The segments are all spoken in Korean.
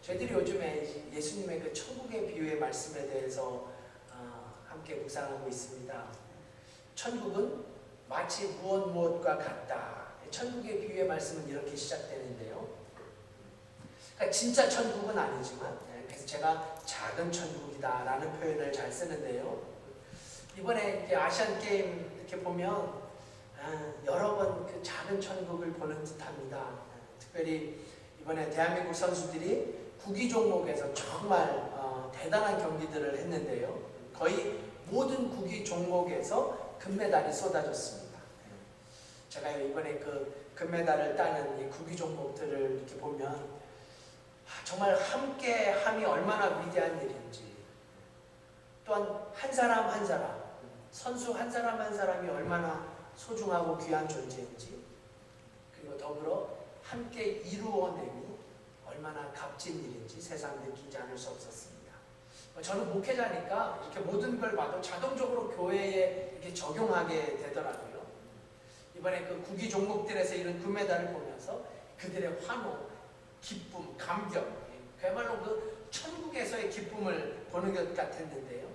저희들이 요즘에 예수님의 그 천국의 비유의 말씀에 대해서 함께 묵상하고 있습니다. 천국은 마치 무엇과 같다. 천국의 비유의 말씀은 이렇게 시작되는데요. 그러니까 진짜 천국은 아니지만, 그래서 제가 작은 천국이다라는 표현을 잘 쓰는데요. 이번에 아시안 게임 이렇게 보면 여러 번 그 작은 천국을 보는 듯합니다. 특별히 이번에 대한민국 선수들이 구기 종목에서 정말 대단한 경기들을 했는데요. 거의 모든 구기 종목에서 금메달이 쏟아졌습니다. 제가 이번에 그 금메달을 따는 이 구기 종목들을 이렇게 보면 정말 함께함이 얼마나 위대한 일인지, 또한 한 사람 한 사람, 선수 한 사람 한 사람이 얼마나 소중하고 귀한 존재인지, 그리고 더불어 함께 이루어내니 얼마나 값진 일인지 세상 느끼지 않을 수 없었습니다. 저는 목회자니까 이렇게 모든 걸 봐도 자동적으로 교회에 이렇게 적용하게 되더라고요. 이번에 그 구기 종목들에서 이런 금메달을 보면서 그들의 환호, 기쁨, 감격, 그야말로 그 천국에서의 기쁨을 보는 것 같았는데요.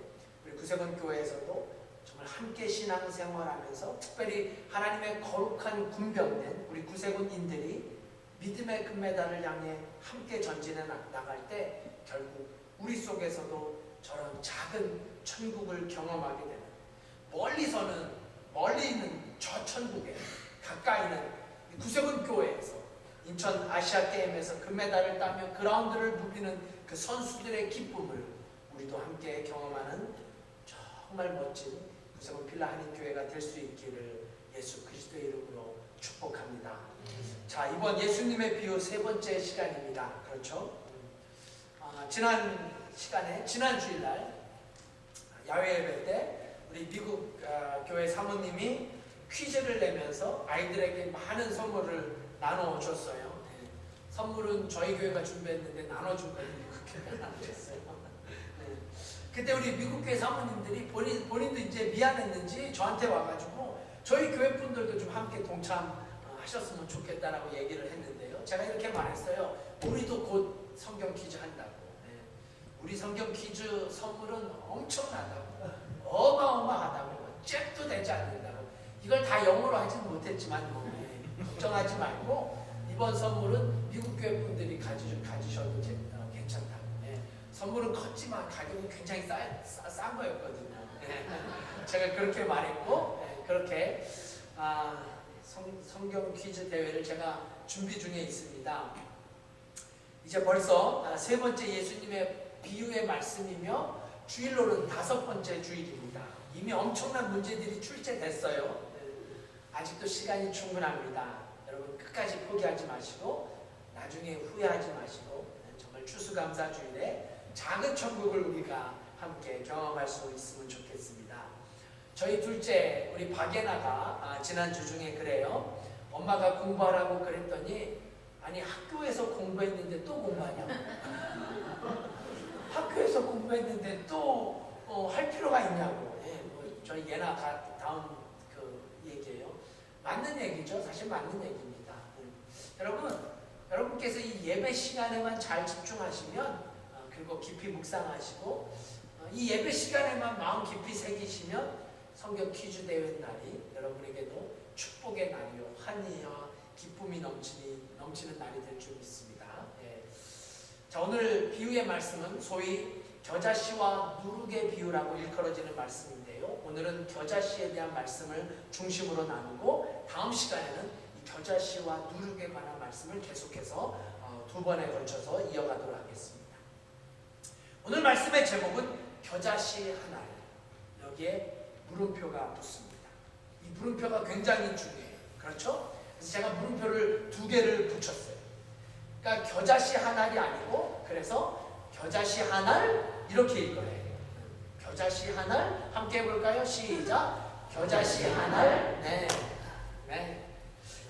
우리 구세군 교회에서도 정말 함께 신앙생활하면서 특별히 하나님의 거룩한 군병된 우리 구세군인들이 믿음의 금메달을 향해 함께 전진해 나갈 때 결국 우리 속에서도 저런 작은 천국을 경험하게 되는, 멀리 있는 저 천국에, 가까이는 구세군 교회에서 인천 아시아 게임에서 금메달을 따며 그라운드를 누비는 그 선수들의 기쁨을 우리도 함께 경험하는 정말 멋진 구세군 필라 한인교회가 될 수 있기를 예수 그리스도의 이름으로 축복합니다. 자, 이번 예수님의 비유 세 번째 시간입니다. 그렇죠? 지난 주일날 야외 예배 때 우리 미국 교회 사모님이 퀴즈를 내면서 아이들에게 많은 선물을 나눠줬어요. 선물은 저희 교회가 준비했는데 나눠준 거예요. 미국 교회가 나눠줬어요. 그때 우리 미국 교회 사모님들이 본인도 이제 미안했는지 저한테 와가지고 저희 교회 분들도 좀 함께 동참하셨으면 좋겠다라고 얘기를 했는데요. 제가 이렇게 말했어요. 우리도 곧 성경 퀴즈 한다고. 우리 성경 퀴즈 선물은 엄청나다고, 어마어마하다고, 잽도 되지 않는다고. 이걸 다 영어로 하지는 못했지만 걱정하지 말고 이번 선물은 미국 교회 분들이 가지셔도 괜찮다고. 선물은 컸지만 가격은 굉장히 싼 거였거든요. 제가 그렇게 말했고, 그렇게 성경 퀴즈 대회를 제가 준비 중에 있습니다. 이제 벌써 세 번째 예수님의 비유의 말씀이며 주일로는 5번째 주일입니다. 이미 엄청난 문제들이 출제됐어요. 아직도 시간이 충분합니다. 여러분 끝까지 포기하지 마시고 나중에 후회하지 마시고 정말 추수감사주일에 작은 천국을 우리가 함께 경험할 수 있으면 좋겠습니다. 저희 둘째 우리 박예나가 지난주 중에 그래요. 엄마가 공부하라고 그랬더니 아니 학교에서 공부했는데 또 공부하냐고. 학교에서 공부했는데 또 할 필요가 있냐고. 저희 예나가 다음 그 얘기예요. 맞는 얘기죠. 사실 맞는 얘기입니다. 여러분께서 이 예배 시간에만 잘 집중하시면, 그리고 깊이 묵상하시고 이 예배 시간에만 마음 깊이 새기시면 성경 퀴즈 대회 날이 여러분에게도 축복의 날이요, 환희와 기쁨이 넘치는 날이 될 줄 믿습니다. 자, 오늘 비유의 말씀은 소위 겨자씨와 누룩의 비유라고 일컬어지는 말씀인데요. 오늘은 겨자씨에 대한 말씀을 중심으로 나누고 다음 시간에는 이 겨자씨와 누룩에 관한 말씀을 계속해서 2번에 걸쳐서 이어가도록 하겠습니다. 오늘 말씀의 제목은 겨자씨 하나, 여기에 물음표가 붙습니다. 이 물음표가 굉장히 중요해요. 그렇죠? 그래서 제가 물음표를 2개를 붙였어요. 그러니까 겨자씨 하나이 아니고, 그래서 겨자씨 하나 이렇게 읽어야 해요. 겨자씨 하나 함께 해볼까요? 시작. 겨자씨 하나. 네.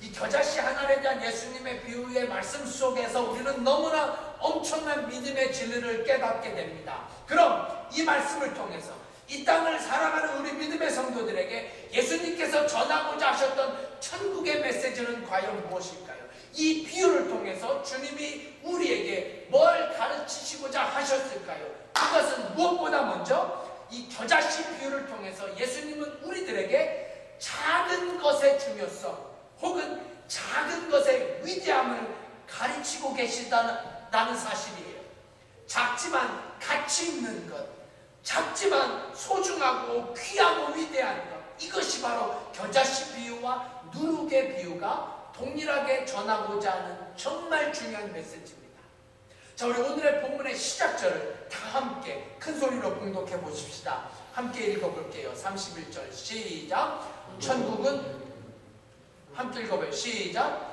이 겨자씨 하나에 대한 예수님의 비유의 말씀 속에서 우리는 너무나 엄청난 믿음의 진리를 깨닫게 됩니다. 그럼 이 말씀을 통해서 이 땅을 살아가는 우리 믿음의 성도들에게 예수님께서 전하고자 하셨던 천국의 메시지는 과연 무엇일까요? 이 비유를 통해서 통해서 주님이 우리에게 뭘 가르치시고자 하셨을까요? 그것은 무엇보다 먼저 이 겨자씨 비유를 통해서 예수님은 우리들에게 작은 것의 중요성 혹은 작은 것의 위대함을 가르치고 계시다는 사실이에요. 작지만 가치 있는 것, 작지만 소중하고 귀하고 위대한 것, 이것이 바로 겨자씨 비유와 누룩의 비유가 동일하게 전하고자 하는 정말 중요한 메시지입니다. 자, 우리 오늘의 본문의 시작절을 다 함께 큰 소리로 봉독해 보십시다. 함께 읽어볼게요. 31절 시작. 천국은 함께 읽어봐요. 시작.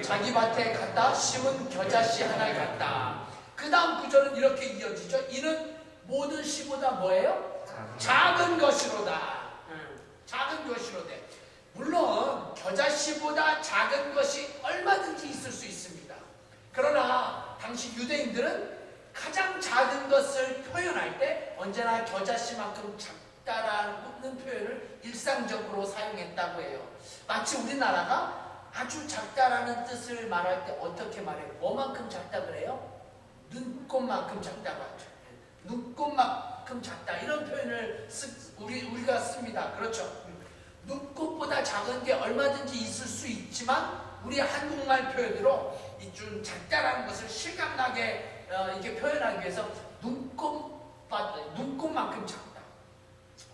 자기 밭에 갖다 심은 겨자씨 하나를 갖다. 그 다음 구절은 이렇게 이어지죠. 이는 모든 씨보다 뭐예요? 작은 것이로다. 작은 것이로다. 물론 겨자씨보다 작은 것이 얼마든지 있을 수 있습니다. 그러나 당시 유대인들은 가장 작은 것을 표현할 때 언제나 겨자씨만큼 작다라는 표현을 일상적으로 사용했다고 해요. 마치 우리나라가 아주 작다라는 뜻을 말할 때 어떻게 말해요? 뭐만큼 작다 그래요? 눈꽃만큼 작다고 하죠. 눈꽃만큼 작다, 이런 표현을 우리가 씁니다. 그렇죠? 눈꽃보다 작은 게 얼마든지 있을 수 있지만 우리 한국말 표현으로 이 좀 작다라는 것을 실감나게 이렇게 표현하기 위해서 눈꽃만큼 작다,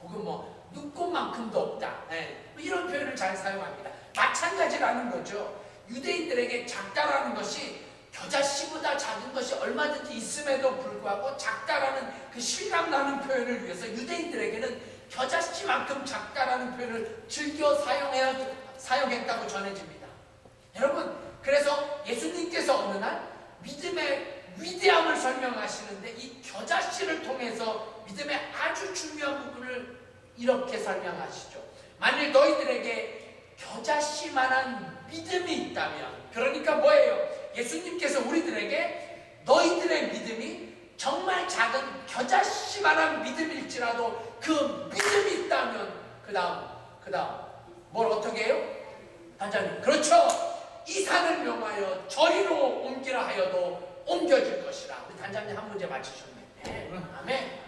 혹은 뭐 눈꽃만큼도 없다, 이런 표현을 잘 사용합니다. 마찬가지라는 거죠. 유대인들에게 작다라는 것이 겨자씨보다 작은 것이 얼마든지 있음에도 불구하고 작다라는 그 실감나는 표현을 위해서 유대인들에게는 겨자씨만큼 작다라는 표현을 즐겨 사용했다고 전해집니다. 여러분, 그래서 예수님께서 어느 날 믿음의 위대함을 설명하시는데 이 겨자씨를 통해서 믿음의 아주 중요한 부분을 이렇게 설명하시죠. 만일 너희들에게 겨자씨만한 믿음이 있다면, 그러니까 뭐예요? 예수님께서 우리들에게 너희들의 믿음이 정말 작은 겨자씨만한 믿음일지라도 그 믿음이 있다면 그 다음 뭘 어떻게 해요? 단장님, 그렇죠. 이 산을 명하여 저리로 옮기라 하여도 옮겨질 것이라. 우리 단장님 한 문제 맞히셨네. 아멘.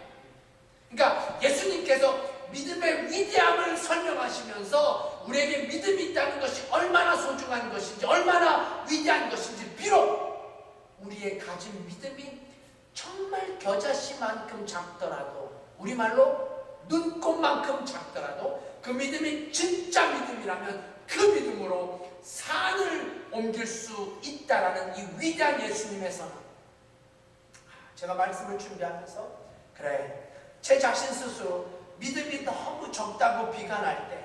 그러니까 예수님께서 믿음의 위대함을 설명하시면서 우리에게 믿음이 있다는 것이 얼마나 소중한 것인지, 얼마나 위대한 것인지, 비록 우리의 가진 믿음이 정말 겨자씨만큼 작더라도, 우리말로 눈꽃만큼 작더라도 그 믿음이 진짜 믿음이라면 그 믿음으로 산을 옮길 수 있다라는 이 위대한 예수님의 선언. 제가 말씀을 준비하면서 그래, 제 자신 스스로 믿음이 너무 적다고 비관할 때,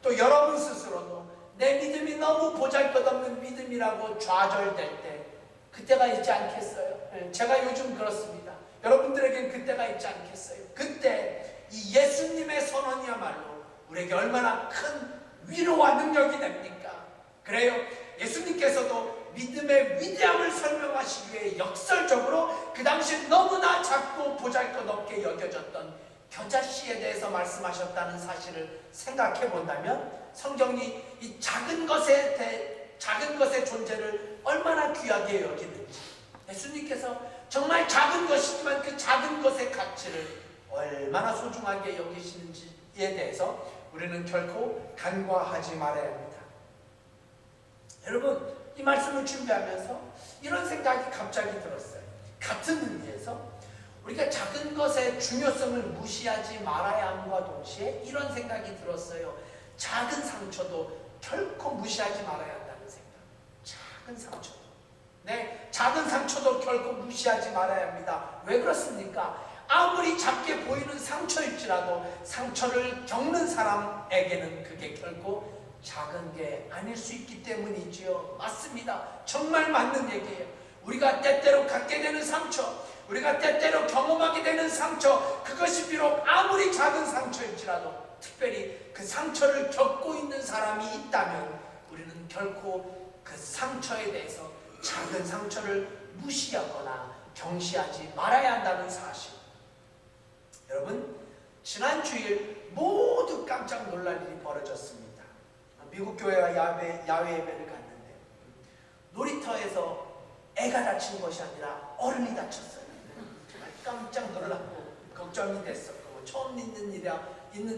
또 여러분 스스로도 내 믿음이 너무 보잘것없는 믿음이라고 좌절될 때, 그때가 있지 않겠어요? 제가 요즘 그렇습니다. 여러분들에겐 그때가 있지 않겠어요? 그때 이 예수님의 선언이야말로 우리에게 얼마나 큰 위로와 능력이 됩니까? 그래요. 예수님께서도 믿음의 위대함을 설명하시기 위해 역설적으로 그 당시 너무나 작고 보잘것없게 여겨졌던 겨자씨에 대해서 말씀하셨다는 사실을 생각해 본다면 성경이 이 작은 것의 존재를 얼마나 귀하게 여기는지, 예수님께서 정말 작은 것이지만 그 작은 것의 가치를 얼마나 소중하게 여기시는지에 대해서 우리는 결코 간과하지 말아야 합니다. 여러분, 이 말씀을 준비하면서 이런 생각이 갑자기 들었어요. 같은 의미에서 우리가 작은 것의 중요성을 무시하지 말아야 함과 동시에 이런 생각이 들었어요. 작은 상처도 결코 무시하지 말아야 한다는 생각. 작은 상처도. 네, 작은 상처도 결코 무시하지 말아야 합니다. 왜 그렇습니까? 아무리 작게 보이는 상처일지라도 상처를 겪는 사람에게는 그게 결코 작은 게 아닐 수 있기 때문이지요. 맞습니다. 정말 맞는 얘기예요. 우리가 때때로 갖게 되는 상처, 우리가 때때로 경험하게 되는 상처, 그것이 비록 아무리 작은 상처일지라도, 특별히 그 상처를 겪고 있는 사람이 있다면 우리는 결코 그 상처에 대해서 작은 상처를 무시하거나 경시하지 말아야 한다는 사실. 여러분, 지난 주일 모두 깜짝 놀랄 일이 벌어졌습니다. 미국 교회와 야외 예배를 갔는데 놀이터에서 애가 다친 것이 아니라 어른이 다쳤어요. 정말 깜짝 놀랐고 걱정이 됐었고 처음 있는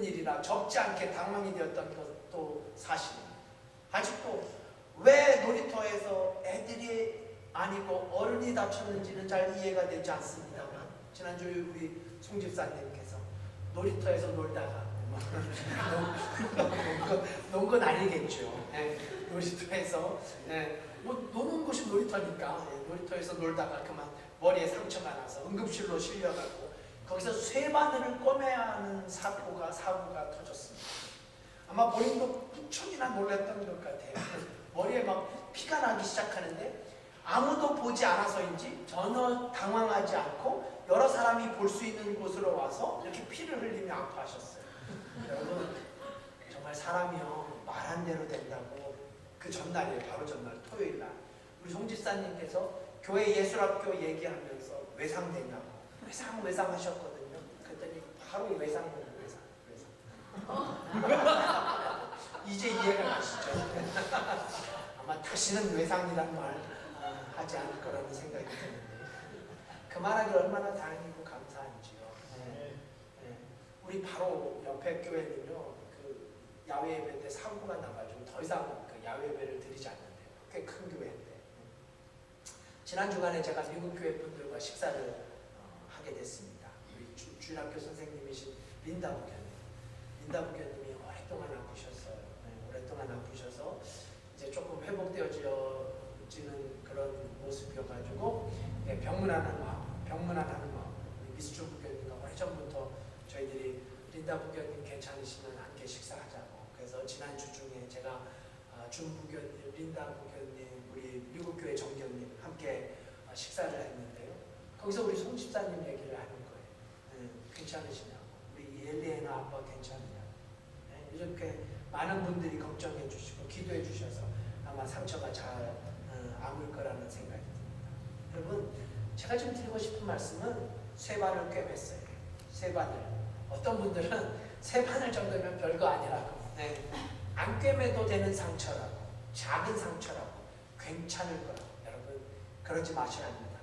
일이라 적지 않게 당황이 되었던 것도 사실입니다. 아직도 왜 놀이터에서 애들이 아니고 어른이 다쳤는지는 잘 이해가 되지 않습니다만 지난주에 우리 송 집사님께서 놀이터에서 놀다가 논 건 아니겠죠. 네, 놀이터에서 뭐 노는 곳이 놀이터니까 놀이터에서 놀다가 그만 머리에 상처가 나서 응급실로 실려가고 거기서 쇠바늘을 꿰매야 하는 사고가 터졌습니다. 아마 본인도 무척이나 놀랐던 것 같아요. 머리에 막 피가 나기 시작하는데 아무도 보지 않아서인지 전혀 당황하지 않고 여러 사람이 볼 수 있는 곳으로 와서 이렇게 피를 흘리며 아파하셨어요. 여러분 정말 사람이요 말한 대로 된다고 그 전날이에요. 바로 전날 토요일날 우리 송 집사님께서 교회 예술학교 얘기하면서 외상되냐고 외상 하셨거든요. 그랬더니 바로 외상 이제 이해가 가시죠? 아마 다시는 외상이란 말 하지 않을 거라는 생각이 드는데 그 말하기 얼마나 다행이고 감사한지요. 우리 바로 옆에 교회는요 그 야외 예배 때 사고가 나가지고 더 이상 그 야외 예배를 드리지 않는데요. 꽤 큰 교회인데 지난 주간에 제가 미국 교회 분들과 식사를 하게 됐습니다. 우리 주일학교 선생님이신 린다 부교님이 오랫동안 아프셨어요. 오랫동안 아프셔서 이제 조금 회복되어지는 그런 모습이어가지고 병문안하는 마음 미수준 부교님과 오래전부터 저희들이 린다 부교님 괜찮으시면 함께 식사하자고 그래서 지난주 중에 제가 준 부교님, 린다 부교님, 우리 미국 교회 정경님 함께 식사를 했는데요. 거기서 우리 송 집사님 얘기를 하는 거예요. 괜찮으시냐고 우리 엘리에나 아빠 괜찮으냐고 이렇게 많은 분들이 걱정해 주시고 기도해 주셔서 아마 상처가 잘 아물 거라는 생각이 듭니다. 여러분 제가 지금 드리고 싶은 말씀은 쇠바늘 꿰맸어요. 쇠바늘 어떤 분들은 쇠바늘 정도면 별거 아니라고 안 꿰매도 되는 상처라고 작은 상처라고 괜찮을 거라고 여러분 그러지 마셔야 합니다.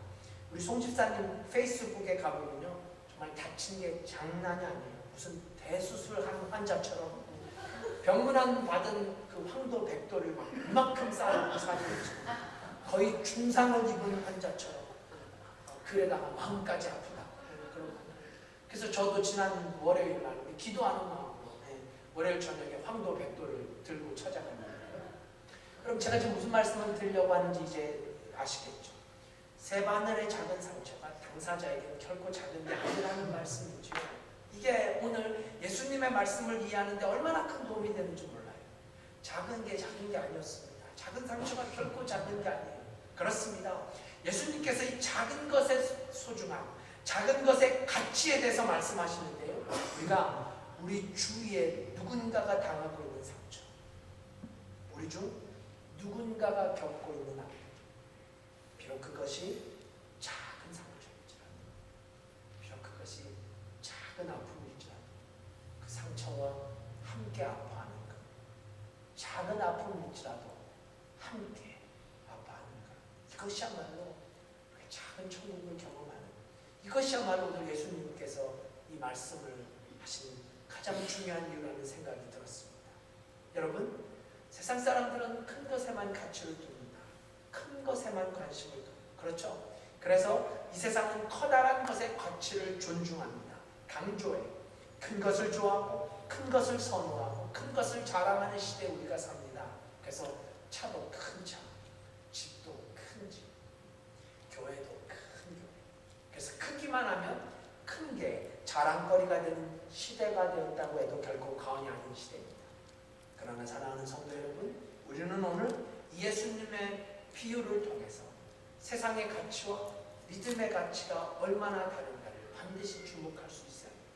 우리 송 집사님 페이스북에 가보면요 정말 다친 게 장난이 아니에요. 무슨 대수술한 환자처럼 병문안 받은 그 황도 백도를 막 이만큼 쌓아놓고 사진을 찍고 거의 중상을 입은 환자처럼 그래다가 마음까지 아프다. 그래서 저도 지난 월요일 날 우리 기도하는 마음으로 월요일 저녁에 황도 백도를 들고 찾아갑니다. 그럼 제가 지금 무슨 말씀을 드리려고 하는지 이제 아시겠죠? 세 바늘의 작은 상처가 당사자에게 결코 작은 게 아니라는 말씀이죠. 이게 오늘 예수님의 말씀을 이해하는데 얼마나 큰 도움이 되는지 몰라요. 작은 게 아니었습니다. 작은 상처가 결코 작은 게 아니에요. 그렇습니다. 예수님께서 이 작은 것의 소중함, 작은 것의 가치에 대해서 말씀하시는데요. 우리 주위에 누군가가 당하고 있는 상처, 우리 중 누군가가 겪고 있는 아픔, 비록 그것이 작은 상처일지라도, 비록 그것이 작은 아픔일지라도 그 상처와 함께 아파하는 것, 작은 아픔일지라도 함께 아파하는 것, 이것이야말로 작은 천국을 경험하는 이것이야말로 오늘 예수님께서 이 말씀을 하신 가장 중요한 이유라는 생각이 들었습니다. 여러분, 세상 사람들은 큰 것에만 가치를 둡니다. 큰 것에만 관심을 둡니다. 그렇죠? 그래서 이 세상은 커다란 것의 가치를 존중합니다. 강조해. 큰 것을 좋아하고 큰 것을 선호하고 큰 것을 자랑하는 시대에 우리가 삽니다. 그래서 차도 큰 차, 집도 큰 집, 교회도 큰 교회. 그래서 크기만 하면 큰 게 자랑거리가 되는 시대가 되었다고 해도 결코 과언이 아닌 시대입니다. 그러나 사랑하는 성도 여러분, 우리는 오늘 예수님의 비유를 통해서 세상의 가치와 믿음의 가치가 얼마나 다른가를 반드시 주목할 수 있어야 합니다.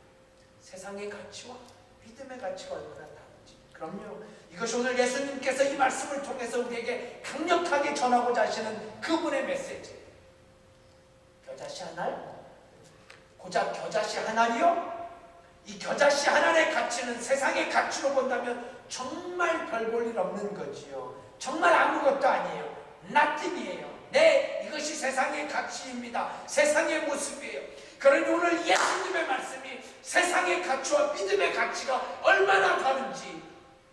세상의 가치와 믿음의 가치가 얼마나 다른지. 그럼요, 이것이 오늘 예수님께서 이 말씀을 통해서 우리에게 강력하게 전하고자 하시는 그분의 메시지. 겨자씨 한 알, 고작 겨자씨 한 알이요? 이 겨자씨 하나의 가치는 세상의 가치로 본다면 정말 별 볼 일 없는 거지요. 정말 아무것도 아니에요. nothing이에요. 이것이 세상의 가치입니다. 세상의 모습이에요. 그러니 오늘 예수님의 말씀이 세상의 가치와 믿음의 가치가 얼마나 다른지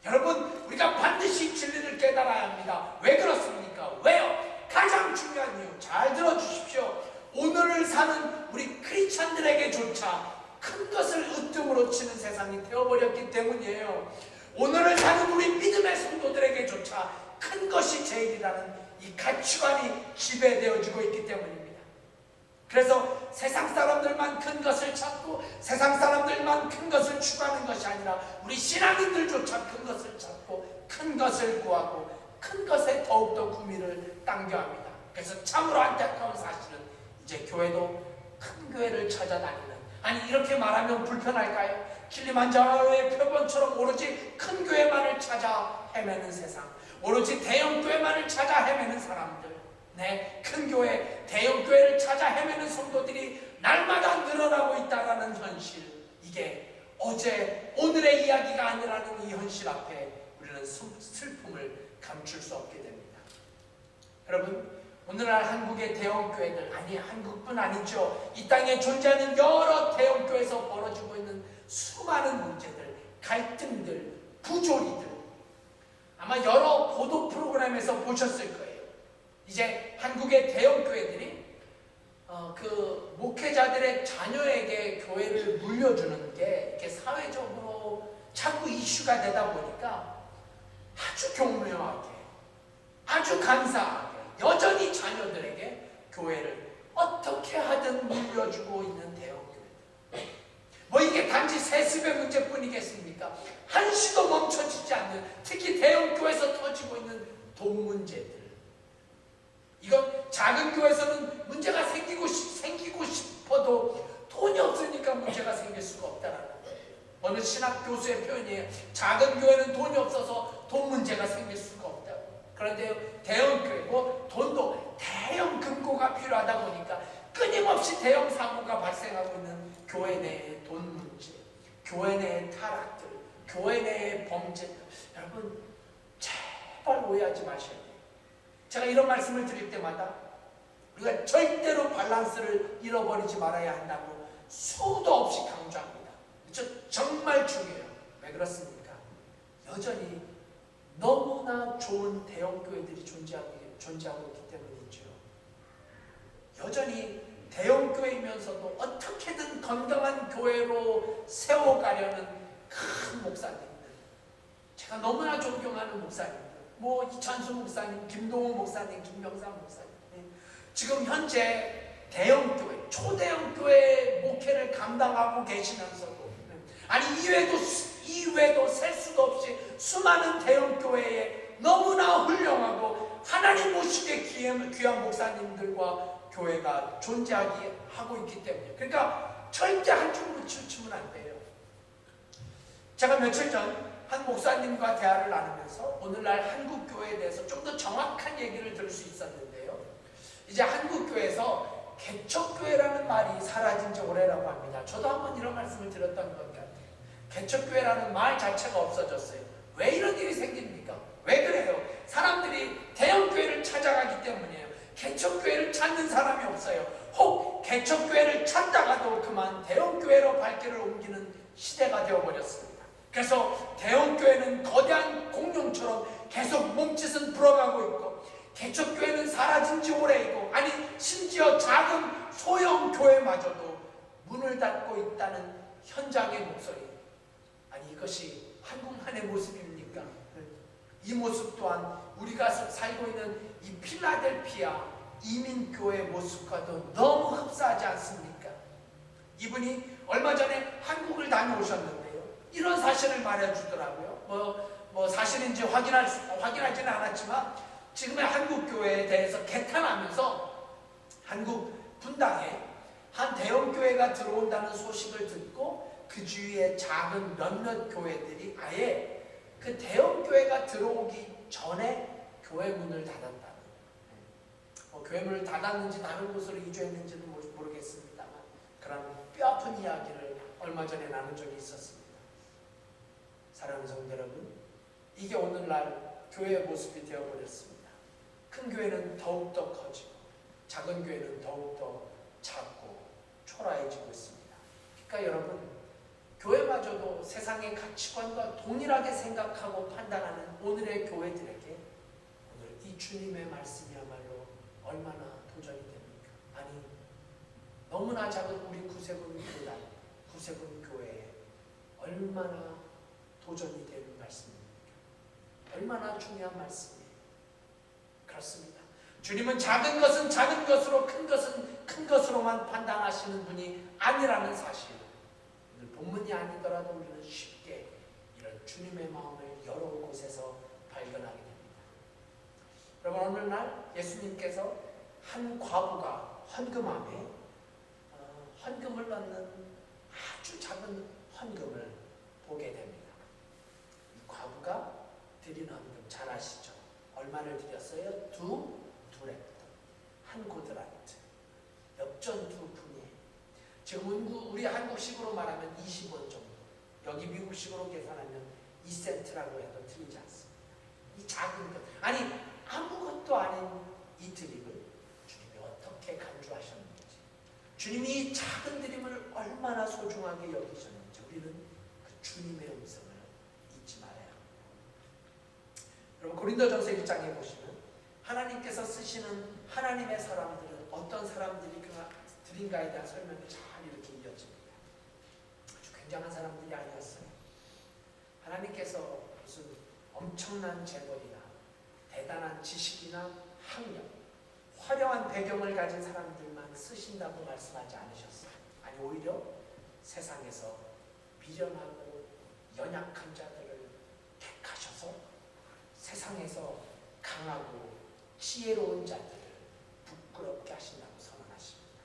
여러분 우리가 반드시 진리를 깨달아야 합니다. 왜 그렇습니까? 왜요? 가장 중요한 이유 잘 들어주십시오. 오늘을 사는 우리 크리스찬들에게조차 큰 것을 으뜸으로 치는 세상이 되어버렸기 때문이에요. 오늘을 사는 우리 믿음의 성도들에게조차 큰 것이 제일이라는 이 가치관이 지배되어지고 있기 때문입니다. 그래서 세상 사람들만 큰 것을 찾고 세상 사람들만 큰 것을 추구하는 것이 아니라 우리 신앙인들조차 큰 것을 찾고 큰 것을 구하고 큰 것에 더욱더 구미를 당겨 합니다. 그래서 참으로 안타까운 사실은 이제 교회도 큰 교회를 찾아다니는, 아니 이렇게 말하면 불편할까요? 킬리만자로의 표본처럼 오로지 큰 교회만을 찾아 헤매는 세상, 오로지 대형 교회만을 찾아 헤매는 사람들, 큰 교회, 대형 교회를 찾아 헤매는 성도들이 날마다 늘어나고 있다는 현실, 이게 어제 오늘의 이야기가 아니라는 이 현실 앞에 우리는 슬픔을 감출 수 없게 됩니다. 여러분, 오늘날 한국의 대형 교회들, 아니 한국뿐 아니죠, 이 땅에 존재하는 여러 대형 교회에서 벌어지고 있는 수많은 문제들, 갈등들, 부조리들, 아마 여러 보도 프로그램에서 보셨을 거예요. 이제 한국의 대형 교회들이 그 목회자들의 자녀에게 교회를 물려주는 게 이렇게 사회적으로 자꾸 이슈가 되다 보니까 아주 교묘하게, 아주 간사하게 여전히 자녀들에게 교회를 어떻게 하든 물려주고 있는 대형 교회들. 뭐 이게 단지 세습의 문제뿐이겠습니까? 한시도 멈춰지지 않는, 특히 대형 교회에서 터지고 있는 돈 문제들. 이건 작은 교회에서는 문제가 생기고 싶어도 돈이 없으니까 문제가 생길 수가 없다라는 거예요. 어느 신학 교수의 표현이에요. 작은 교회는 돈이 없어서 돈 문제가 생길 수가 없다고. 그런데 대형 교회, 돈도 대형 금고가 필요하다 보니까 끊임없이 대형 사고가 발생하고 있는 교회 내의 돈 문제, 교회 내의 타락들, 교회 내의 범죄들. 여러분 제발 오해하지 마셔야 돼요. 제가 이런 말씀을 드릴 때마다 우리가 절대로 밸런스를 잃어버리지 말아야 한다고 수도 없이 강조합니다. 정말 중요해요. 왜 그렇습니까? 여전히 너무나 좋은 대형 교회들이 존재하고 있기 때문이죠. 여전히 대형 교회이면서도 어떻게든 건강한 교회로 세워가려는 큰 목사님들, 제가 너무나 존경하는 목사님들, 이찬수 목사님, 김동호 목사님, 김명삼 목사님, 지금 현재 대형 교회, 초대형 교회 목회를 감당하고 계시면서도, 아니 이외에도 셀 수도 없이 수많은 대형 교회에 너무나 훌륭하고 하나님 모시기에 귀한 목사님들과 교회가 존재하게 하고 있기 때문에, 그러니까 절대 한쪽으로 치우치면 안 돼요. 제가 며칠 전 한 목사님과 대화를 나누면서 오늘날 한국교회에 대해서 좀 더 정확한 얘기를 들을 수 있었는데요. 이제 한국교회에서 개척교회라는 말이 사라진 지 오래라고 합니다. 저도 한번 이런 말씀을 드렸던 것 같아요. 개척교회라는 말 자체가 없어졌어요. 왜 이런 일이 생깁니까? 왜 그래요? 사람들이 대형교회를 찾아가기 때문이에요. 개척교회를 찾는 사람이 없어요. 혹 개척교회를 찾다가도 그만 대형교회로 발길을 옮기는 시대가 되어버렸습니다. 그래서 대형교회는 거대한 공룡처럼 계속 몸짓은 불어가고 있고, 개척교회는 사라진 지 오래이고, 아니 심지어 작은 소형 교회마저도 문을 닫고 있다는 현장의 목소리. 아니 이것이 한국만의 모습입니까? 이 모습 또한 우리가 살고 있는 이 필라델피아 이민교회 모습과도 너무 흡사하지 않습니까? 이분이 얼마 전에 한국을 다녀오셨는데요, 이런 사실을 말해주더라고요. 사실인지 확인하지는 않았지만 지금의 한국교회에 대해서 개탄하면서 한국 분당에 한 대형교회가 들어온다는 소식을 듣고 그 주위에 작은 몇몇 교회들이 아예 그 대형교회가 들어오기 전에 교회 문을 닫았다는, 교회 문을 닫았는지 다른 곳으로 이주했는지는 모르겠습니다만 그런 뼈아픈 이야기를 얼마 전에 나눈 적이 있었습니다. 사랑하는 성도 여러분, 이게 오늘날 교회의 모습이 되어버렸습니다. 큰 교회는 더욱더 커지고 작은 교회는 더욱더 작고 초라해지고 있습니다. 그러니까 여러분, 교회마저도 세상의 가치관과 동일하게 생각하고 판단하는 오늘의 교회들에게 오늘 이 주님의 말씀이야말로 얼마나 도전이 됩니까? 아니, 너무나 작은 우리 구세군 교단, 구세군 교회에 얼마나 도전이 되는 말씀입니까? 얼마나 중요한 말씀이에요. 그렇습니다. 주님은 작은 것은 작은 것으로, 큰 것은 큰 것으로만 판단하시는 분이 아니라는 사실, 오늘 본문이 아니더라도 우리는 쉽게 이런 주님의 마음을 여러 곳에서 발견하게 됩니다. 여러분, 오늘날 예수님께서 한 과부가 헌금함에 헌금을 넣는 아주 작은 헌금을 보게 됩니다. 이 과부가 드린 헌금 잘 아시죠? 얼마를 드렸어요? 두 랩돈, 한 고드란트, 엽전 2푼이에요. 지금 우리 한국식으로 말하면 20원 정도, 여기 미국식으로 계산하면 2센트라고 해도 틀리지 않습니다. 이 작은 것, 아니 아무것도 아닌 이 드림을 주님이 어떻게 간주하셨는지, 주님이 작은 드림을 얼마나 소중하게 여기셨는지 우리는 그 주님의 음성을 잊지 말아야 합니다. 여러분, 고린도전서 1장에 보시면 하나님께서 쓰시는 하나님의 사람들은 어떤 사람들인가에 대한 설명이 잘 이렇게 이어집니다. 아주 굉장한 사람들이 아니었어요. 하나님께서 무슨 엄청난 재벌이나 대단한 지식이나 학력, 화려한 배경을 가진 사람들만 쓰신다고 말씀하지 않으셨어요. 아니, 오히려 세상에서 미련하고 연약한 자들을 택하셔서 세상에서 강하고 지혜로운 자들을 부끄럽게 하신다고 선언하십니다.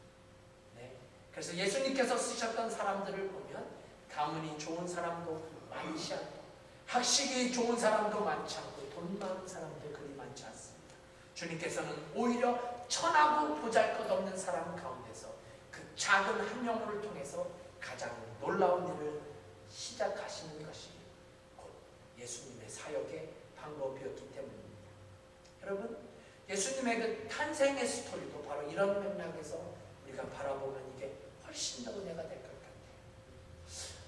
네. 그래서 예수님께서 쓰셨던 사람들을 보면 가문이 좋은 사람도 많지 않고 학식이 좋은 사람도 많지 않고 돈 많은 사람도 그리 많지 않습니다. 주님께서는 오히려 천하고 보잘것없는 사람 가운데서 그 작은 한 명을 통해서 가장 놀라운 일을 시작하시는 것이 곧 예수님의 사역의 방법이었기 때문입니다. 여러분, 예수님의 그 탄생의 스토리도 바로 이런 맥락에서 우리가 바라보면 이게 훨씬 더 은혜가 될 것 같아요.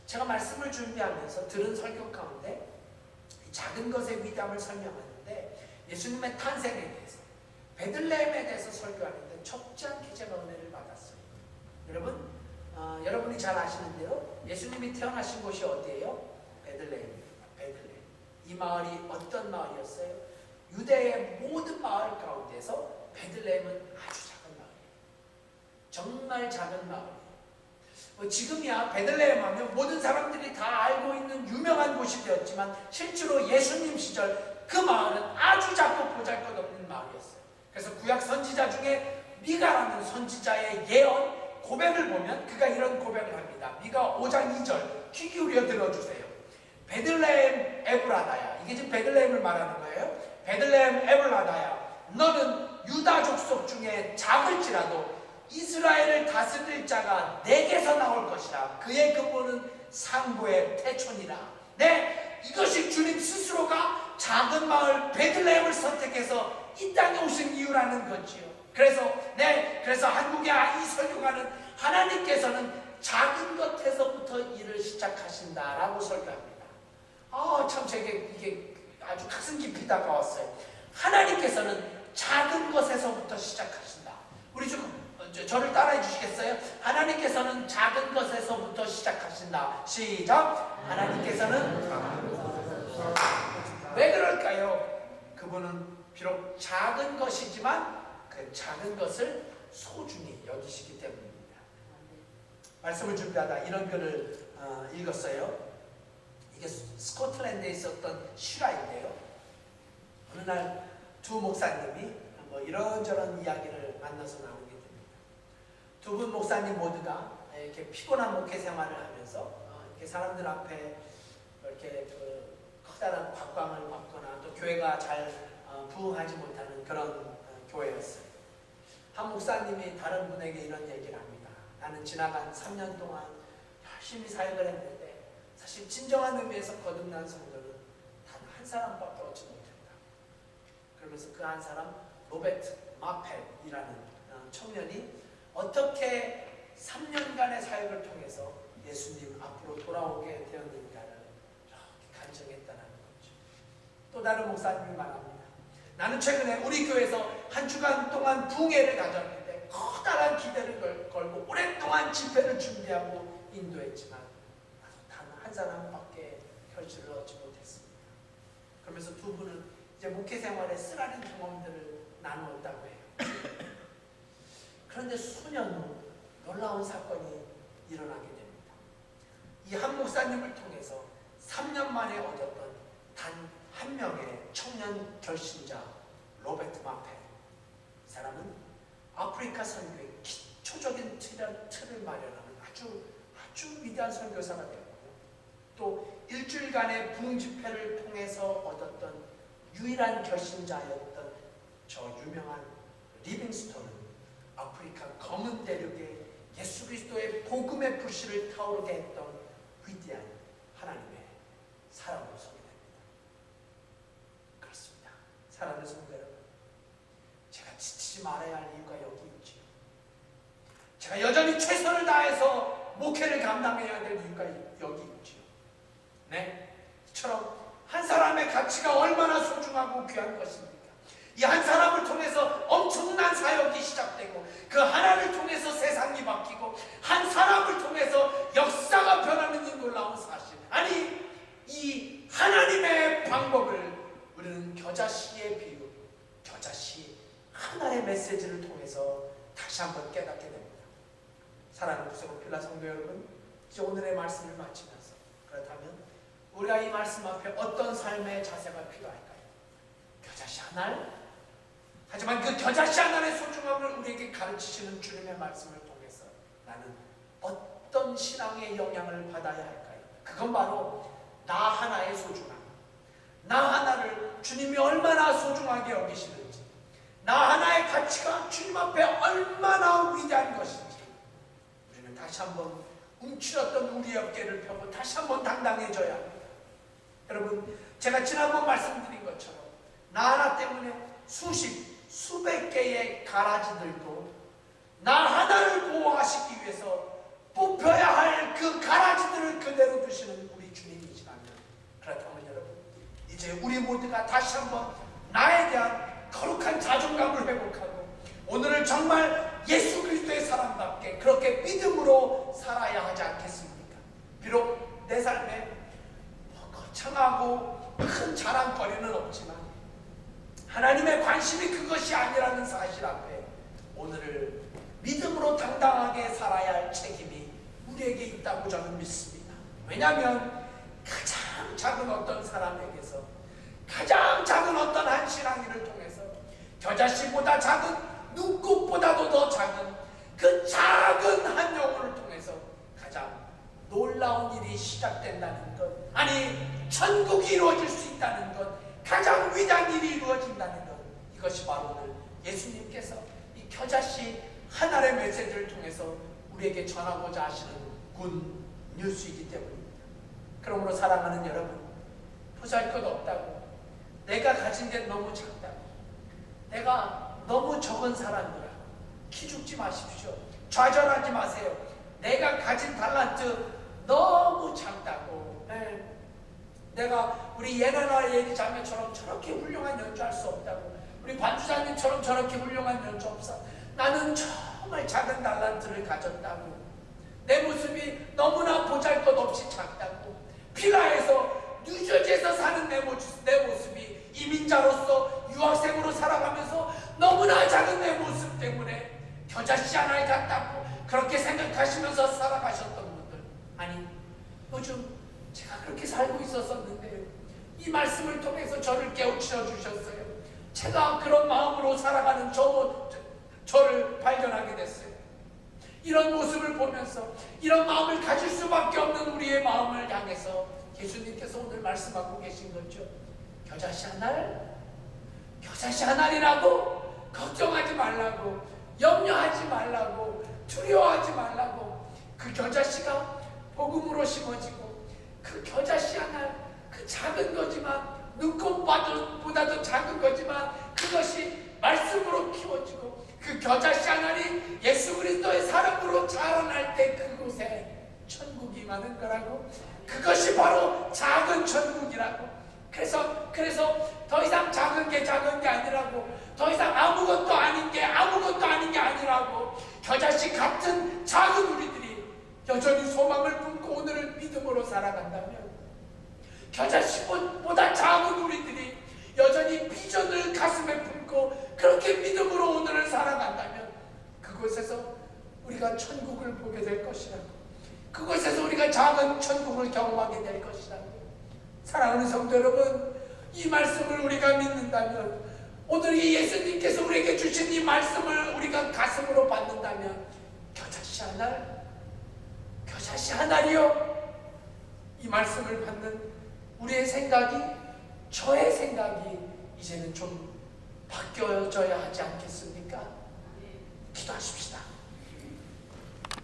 제가 말씀을 준비하면서 들은 설교 가운데 작은 것의 위담을 설명하는데 예수님의 탄생에 대해서, 베들레헴에 대해서 설교하는데 적지 않게 제가 은혜를 받았어요. 여러분, 여러분이 잘 아시는데요, 예수님이 태어나신 곳이 어디예요? 베들레헴입니다. 베들레헴. 이 마을이 어떤 마을이었어요? 유대의 모든 마을 가운데서 베들레헴은 아주 작은 마을이에요. 정말 작은 마을이에요. 지금이야 베들레헴 하면 모든 사람들이 다 알고 있는 유명한 곳이 되었지만 실제로 예수님 시절 그 마을은 아주 작고 보잘것없는 마을이었어요. 그래서 구약 선지자 중에 미가라는 선지자의 예언 고백을 보면 그가 이런 고백을 합니다. 미가 5장 2절 귀 기울여 들어주세요. 베들레헴 에브라다야, 이게 지금 베들레헴을 말하는 거예요. 베들레헴 에브라다야, 너는 유다 족속 중에 작을지라도 이스라엘을 다스릴 자가 내게서 나올 것이라. 그의 근본은 상고의 태촌이라. 네, 이것이 주님 스스로가 작은 마을 베들레헴을 선택해서 이 땅에 오신 이유라는 거지요. 그래서 한국의 이 설교가는 하나님께서는 작은 것에서부터 일을 시작하신다라고 설교합니다. 참 이게 아주 가슴 깊이 다가왔어요. 하나님께서는 작은 것에서부터 시작하신다. 우리 좀 저를 따라해 주시겠어요? 하나님께서는 작은 것에서부터 시작하신다. 시작! 하나님께서는 왜 그럴까요? 그분은 비록 작은 것이지만 그 작은 것을 소중히 여기시기 때문입니다. 말씀을 준비하다 이런 글을 읽었어요. 이게 스코틀랜드에 있었던 실화인데요. 어느 날 두 목사님이 이런저런 이야기를 만나서 나오게 됩니다. 두 분 목사님 모두가 이렇게 피곤한 목회 생활을 하면서 이렇게 사람들 앞에 이렇게 커다란 박광을 받거나 또 교회가 잘 부흥하지 못하는 그런 교회였어요. 한 목사님이 다른 분에게 이런 얘기를 합니다. 나는 지나간 3년 동안 열심히 사역을 했는데 사실 진정한 의미에서 거듭난 성도는 단 한 사람밖에 얻지 못했다. 그러면서 그 한 사람 로베트 마펫이라는 청년이 어떻게 3년간의 사역을 통해서 예수님 앞으로 돌아오게 되었는가를 이렇게 간증했다는 거죠. 또 다른 목사님이 말합니다. 나는 최근에 우리 교회에서 한 주간 동안 붕회를 가졌는데 커다란 기대를 걸고 오랫동안 집회를 준비하고 인도했지만 단 한 사람밖에 결실을 얻지 못했습니다. 그러면서 두 분은 이제 목회 생활에 쓰라린 경험들을 나누었다고 해요. 그런데 수년 후 놀라운 사건이 일어나게 됩니다. 이 한 목사님을 통해서 3년 만에 얻었던 단 한 명의 청년 결신자 로베트 마펫. 이 사람은 아프리카 선교의 기초적인 틀을 마련하는 아주 위대한 선교사가 되었고, 또 일주일간의 부흥 집회를 통해서 얻었던 유일한 결신자였던 저 유명한 리빙스톤은 아프리카 검은 대륙에 예수 그리스도의 복음의 불씨를 타오르게 했던 위대한 하나님의 사람으로 소개됩니다. 그렇습니다. 사랑하는 성도 여러분, 제가 지치지 말아야 할 이유가 여기 있지요. 제가 여전히 최선을 다해서 목회를 감당해야 될 이유가 여기 있지요. 네, 이처럼 한 사람의 가치가 얼마나 소중하고 귀한 것입니까? 이 한 사람을 통해서 엄청난 사역이 시작되고 그 하나를 통해서 세상이 바뀌고 한 사람을 통해서 역사가 변하는 이 놀라운 사실. 아니, 이 하나님의 방법을 우리는 겨자씨의 비유, 겨자씨 하나의 메시지를 통해서 다시 한번 깨닫게 됩니다. 사랑하는 구세로필라 성도 여러분, 이제 오늘의 말씀을 마치면서 그렇다면 우리가 이 말씀 앞에 어떤 삶의 자세가 필요할까요? 겨자씨 한 알? 하지만 그 겨자씨 한 알의 소중함을 우리에게 가르치시는 주님의 말씀을 통해서 나는 어떤 신앙의 영향을 받아야 할까요? 그건 바로 나 하나의 소중함, 나 하나를 주님이 얼마나 소중하게 여기시는지, 나 하나의 가치가 주님 앞에 얼마나 위대한 것인지 우리는 다시 한번 움츠렸던 우리의 어깨를 펴고 다시 한번 당당해져야 합니다. 여러분, 제가 지난번 말씀드린 것처럼 나 하나 때문에 수백 개의 가라지들도 나 하나를 보호하시기 위해서 뽑혀야 할 그 가라지들을 그대로 두시는 우리 주님이시라면, 그렇다면 여러분, 이제 우리 모두가 다시 한번 나에 대한 거룩한 자존감을 회복하고 오늘을 정말 예수 그리스도의 사람답게 그렇게 믿음으로 살아야 하지 않겠습니까? 비록 내 삶에 거창하고 큰 자랑거리는 없지만 하나님의 관심이 그것이 아니라는 사실 앞에 오늘을 믿음으로 당당하게 살아야 할 책임이 우리에게 있다고 저는 믿습니다. 왜냐하면 가장 작은 어떤 사람에게서 가장 작은 어떤 한 신앙인을 통해서 겨자씨보다 작은, 눈꽃보다도 더 작은 그 작은 한 영혼을 통해서 가장 놀라운 일이 시작된다는 것, 아니 천국이 이루어질 수 있다는 것, 가장 위대한 일이 이루어진다는 것, 이것이 바로 오늘 예수님께서 이 겨자씨 하나의 메시지를 통해서 우리에게 전하고자 하시는 군 뉴스이기 때문입니다. 그러므로 사랑하는 여러분, 보잘것없다고, 내가 가진 게 너무 작다고, 내가 너무 적은 사람이라고 기죽지 마십시오. 좌절하지 마세요. 내가 가진 달란트 너무 작다고, 내가 우리 예나나 예리 자매처럼 저렇게 훌륭한 연주할 수 없다고, 우리 반주사님처럼 저렇게 훌륭한 연주 없어, 나는 정말 작은 달란트를 가졌다고, 내 모습이 너무나 보잘것없이 작다고, 필라에서 뉴저지에서 사는 내 모습이 이민자로서 유학생으로 살아가면서 너무나 작은 내 모습 때문에 겨자씨 하나에 같다고 그렇게 생각하시면서 살아가셨던 분들, 아니 요즘 제가 그렇게 살고 있었었는데 이 말씀을 통해서 저를 깨우쳐 주셨어요. 제가 그런 마음으로 살아가는 저를 발견하게 됐어요. 이런 모습을 보면서 이런 마음을 가질 수밖에 없는 우리의 마음을 향해서 예수님께서 오늘 말씀하고 계신 거죠. 겨자씨 한 알? 겨자씨 한 알이라고? 걱정하지 말라고, 염려하지 말라고, 두려워하지 말라고. 그 겨자씨가 복음으로 심어지고 그 겨자씨 한 알, 그 작은 거지만 눈곱보다도 작은 거지만 그것이 말씀으로 키워지고 그 겨자씨 하나니 예수 그리스도의 사랑으로 자라날 때 그곳에 천국이 많은 거라고. 그것이 바로 작은 천국이라고. 그래서 더 이상 작은 게 아니라고. 더 이상 아무것도 아닌 게 아니라고. 겨자씨 같은 작은 우리들이 여전히 소망을 품고 오늘을 믿음으로 살아간다면, 겨자씨보다 작은 우리들이 여전히 비전을 가슴에 품고 그렇게 믿음으로 오늘을 살아간다면 그곳에서 우리가 천국을 보게 될 것이라고. 그곳에서 우리가 작은 천국을 경험하게 될 것이라고. 사랑하는 성도 여러분, 이 말씀을 우리가 믿는다면, 오늘 이 예수님께서 우리에게 주신 이 말씀을 우리가 가슴으로 받는다면 겨자씨 하나리요, 이 말씀을 받는 우리의 생각이, 저의 생각이 이제는 좀 바뀌어져야 하지 않겠습니까? 기도하십시다.